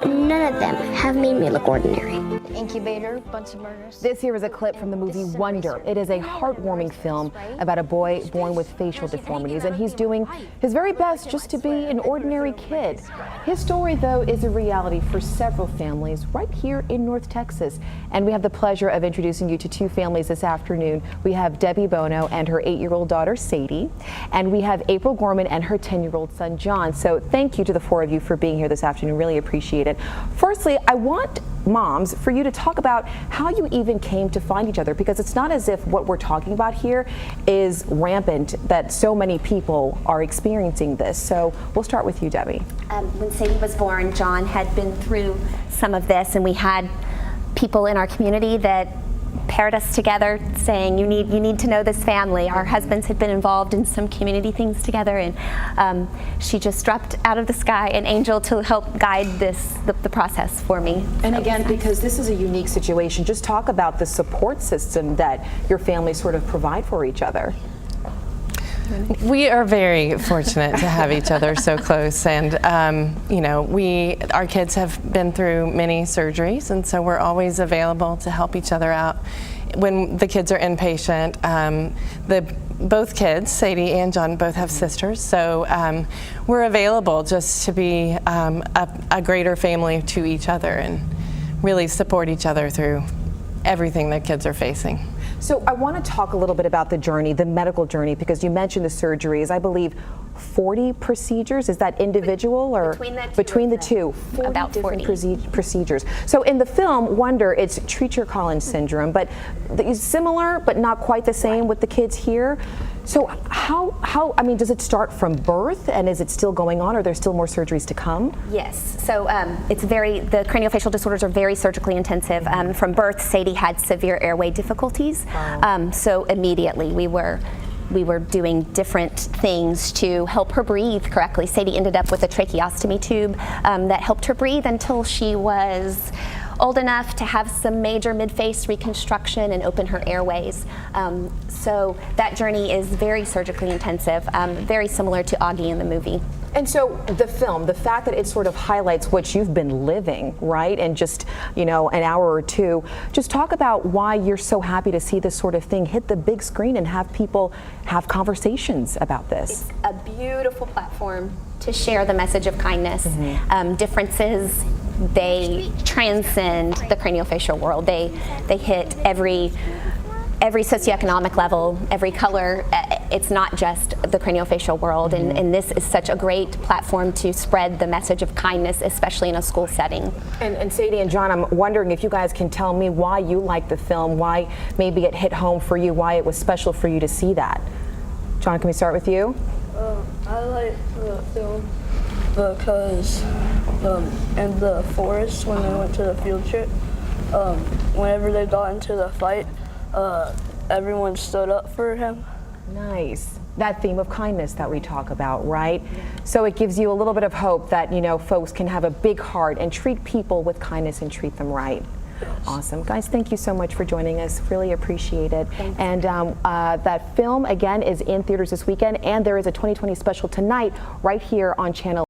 None of them have made me look ordinary. Incubator, bunch of murders. This here is a clip from the movie Wonder. It is a heartwarming film about a boy born with facial deformities, and he's doing his very best just to be an ordinary kid. His story, though, is a reality for several families right here in North Texas. And we have the pleasure of introducing you to two families this afternoon. We have Debbie Bono and her 8-year-old daughter, Sadie. And we have April Gorman and her 10-year-old son, John. So thank you to the four of you for being here this afternoon. Really appreciate it. Firstly, I want moms for you to talk about how you even came to find each other, because it's not as if what we're talking about here is rampant, that so many people are experiencing this. So we'll start with you, Debbie. When Sadie was born, John had been through some of this, and we had people in our community that paired us together saying, you need to know this family. Our husbands had been involved in some community things together, and she just dropped out of the sky an angel to help guide the process for me. And again, because this is a unique situation, just talk about the support system that your family sort of provide for each other. We are very fortunate to have each other so close, and you know, our kids have been through many surgeries, and so we're always available to help each other out. When the kids are inpatient, both kids, Sadie and John, both have sisters, so we're available just to be a greater family to each other and really support each other through everything that kids are facing. So I want to talk a little bit about the journey, the medical journey, because you mentioned the surgeries. I believe 40 procedures. Is that individual or between the two? 40 about different 40 procedures. So in the film Wonder, it's Treacher-Collins syndrome, but similar but not quite the same with the kids here. So how I mean, does it start from birth, and is it still going on, or are there still more surgeries to come? Yes, so the craniofacial disorders are very surgically intensive. From birth, Sadie had severe airway difficulties, so immediately we were doing different things to help her breathe correctly. Sadie ended up with a tracheostomy tube that helped her breathe until she was old enough to have some major mid-face reconstruction and open her airways. So that journey is very surgically intensive, very similar to Augie in the movie. And so the film, the fact that it sort of highlights what you've been living, right, and just, you know, an hour or two, just talk about why you're so happy to see this sort of thing hit the big screen and have people have conversations about this. It's a beautiful platform to share the message of kindness. Differences, they transcend the craniofacial world. They hit every socioeconomic level, every color. It's not just the craniofacial world, and this is such a great platform to spread the message of kindness, especially in a school setting. And Sadie and John, I'm wondering if you guys can tell me why you like the film, why maybe it hit home for you, why it was special for you to see that. John, can we start with you? I like the film because in the forest, when they went to the field trip, whenever they got into the fight, everyone stood up for him. Nice. That theme of kindness that we talk about, right? So it gives you a little bit of hope that, you know, folks can have a big heart and treat people with kindness and treat them right. Awesome. Guys, thank you so much for joining us. Really appreciate it. Thanks. And that film, again, is in theaters this weekend, and there is a 2020 special tonight right here on Channel